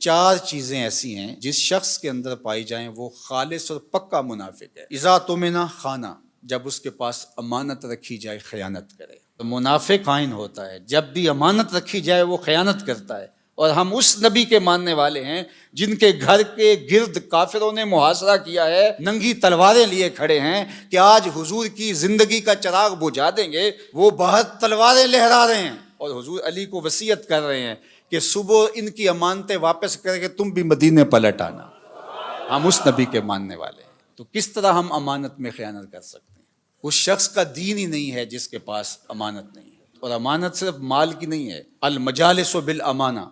4 چیزیں ایسی ہیں جس شخص کے اندر پائی جائیں وہ خالص اور پکا منافق ہے۔ اذا تمنا خانہ، جب اس کے پاس امانت رکھی جائے خیانت کرے۔ تو منافق خائن ہوتا ہے، جب بھی امانت رکھی جائے وہ خیانت کرتا ہے۔ اور ہم اس نبی کے ماننے والے ہیں جن کے گھر کے گرد کافروں نے محاصرہ کیا ہے، ننگی تلواریں لیے کھڑے ہیں کہ آج حضور کی زندگی کا چراغ بجھا دیں گے۔ وہ باہر تلواریں لہرا رہے ہیں اور حضور علی کو وصیت کر رہے ہیں کہ صبح ان کی امانتیں واپس کر کے تم بھی مدینے پلٹ آنا۔ ہم اس نبی کے ماننے والے ہیں، تو کس طرح ہم امانت میں خیانت کر سکتے ہیں؟ اس شخص کا دین ہی نہیں ہے جس کے پاس امانت نہیں ہے۔ اور امانت صرف مال کی نہیں ہے، المجالس بالامانہ۔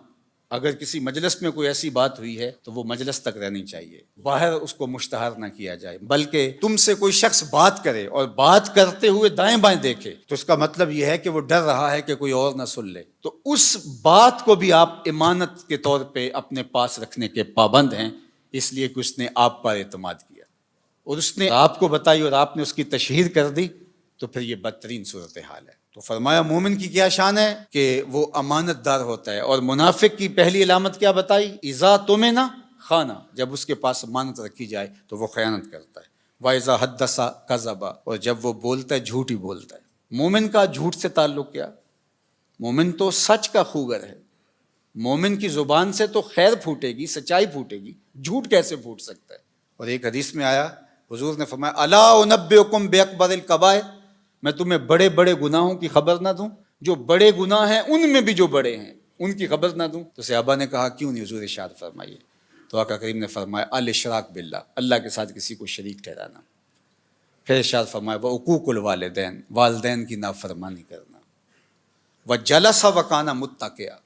اگر کسی مجلس میں کوئی ایسی بات ہوئی ہے تو وہ مجلس تک رہنی چاہیے، باہر اس کو مشتہر نہ کیا جائے، بلکہ تم سے کوئی شخص بات کرے اور بات کرتے ہوئے دائیں بائیں دیکھے تو اس کا مطلب یہ ہے کہ وہ ڈر رہا ہے کہ کوئی اور نہ سن لے، تو اس بات کو بھی آپ امانت کے طور پہ اپنے پاس رکھنے کے پابند ہیں، اس لیے کہ اس نے آپ پر اعتماد کیا اور اس نے آپ کو بتائی اور آپ نے اس کی تشہیر کر دی، تو پھر یہ بدترین صورتحال ہے۔ تو فرمایا مومن کی کیا شان ہے کہ وہ امانت دار ہوتا ہے، اور منافق کی پہلی علامت کیا بتائی؟ اذا تمنا خانہ، جب اس کے پاس امانت رکھی جائے تو وہ خیانت کرتا ہے۔ واذا حدث کذب، اور جب وہ بولتا ہے جھوٹ ہی بولتا ہے۔ مومن کا جھوٹ سے تعلق کیا؟ مومن تو سچ کا خوگر ہے، مومن کی زبان سے تو خیر پھوٹے گی، سچائی پھوٹے گی، جھوٹ کیسے پھوٹ سکتا ہے؟ اور ایک حدیث میں آیا، حضور نے فرمایا الا انبئکم باکبر الکبائر، میں تمہیں بڑے بڑے گناہوں کی خبر نہ دوں؟ جو بڑے گناہ ہیں ان میں بھی جو بڑے ہیں ان کی خبر نہ دوں؟ تو صحابہ نے کہا کیوں نہیں حضور، ارشاد فرمائیے۔ تو آقا کریم نے فرمایا الاشراک باللہ، اللہ کے ساتھ کسی کو شریک ٹھہرانا۔ پھر ارشاد فرمایا وعقوق الوالدین، والدین کی نافرمانی کرنا، وجلس وکانا متکئا۔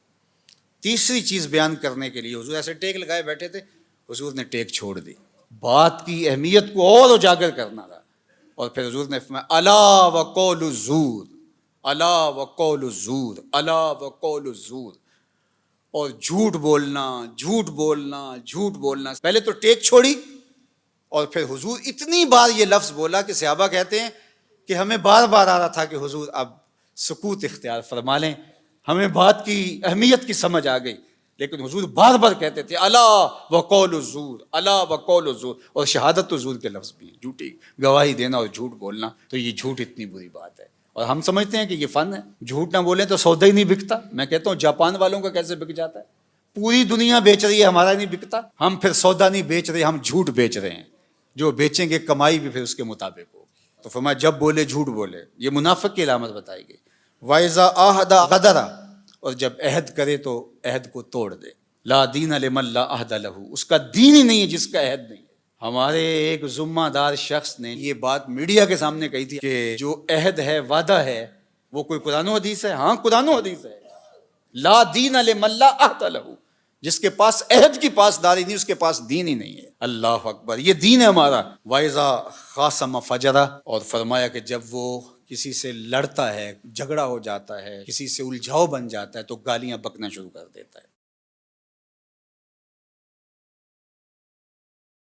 تیسری چیز بیان کرنے کے لیے حضور ایسے ٹیک لگائے بیٹھے تھے، حضور نے ٹیک چھوڑ دی، بات کی اہمیت کو اور اجاگر کرنا تھا۔ اور پھر حضور نے فرمایا الا وقول الزور، الا وقول الزور، الا وقول الزور، اور جھوٹ بولنا، جھوٹ بولنا، جھوٹ بولنا۔ پہلے تو ٹیک چھوڑی اور پھر حضور اتنی بار یہ لفظ بولا کہ صحابہ کہتے ہیں کہ ہمیں بار بار آ رہا تھا کہ حضور اب سکوت اختیار فرما لیں، ہمیں بات کی اہمیت کی سمجھ آ گئی، لیکن حضور بار بار کہتے تھے الا وقول الزور، الا وقول الزور۔ اور شہادت الزور کے لفظ بھی ہیں، جھوٹی گواہی دینا اور جھوٹ بولنا، تو یہ جھوٹ اتنی بری بات ہے۔ اور ہم سمجھتے ہیں کہ یہ فن ہے، جھوٹ نہ بولیں تو سودا ہی نہیں بکتا۔ میں کہتا ہوں جاپان والوں کا کیسے بک جاتا ہے؟ پوری دنیا بیچ رہی ہے، ہمارا نہیں بکتا۔ ہم پھر سودا نہیں بیچ رہے، ہم جھوٹ بیچ رہے ہیں، جو بیچیں گے کمائی بھی پھر اس کے مطابق ہوگی۔ تو فرمایا جب بولے جھوٹ بولے، یہ منافق کی علامت بتائی گئی۔ وَإِذَا عَاهَدَ غَدَرَ، اور جب عہد کرے تو عہد کو توڑ دے۔ لا دین لمن لا عہد لہ، اس کا دین ہی نہیں ہے جس کا عہد نہیں ہے۔ ہمارے ایک ذمہ دار شخص نے یہ بات میڈیا کے سامنے کہی تھی کہ جو عہد ہے، وعدہ ہے، وہ کوئی قرآن و حدیث ہے؟ ہاں قرآن و حدیث ہے۔ لا دین لمن لا عہد لہ، جس کے پاس عہد کی پاسداری نہیں، اس کے پاس دین ہی نہیں ہے۔ اللہ اکبر، یہ دین ہے ہمارا۔ وَإِذَا خَاصَمَ فَجَرَ، اور فرمایا کہ جب وہ کسی سے لڑتا ہے، جھگڑا ہو جاتا ہے، کسی سے الجھاؤ بن جاتا ہے تو گالیاں بکنا شروع کر دیتا ہے۔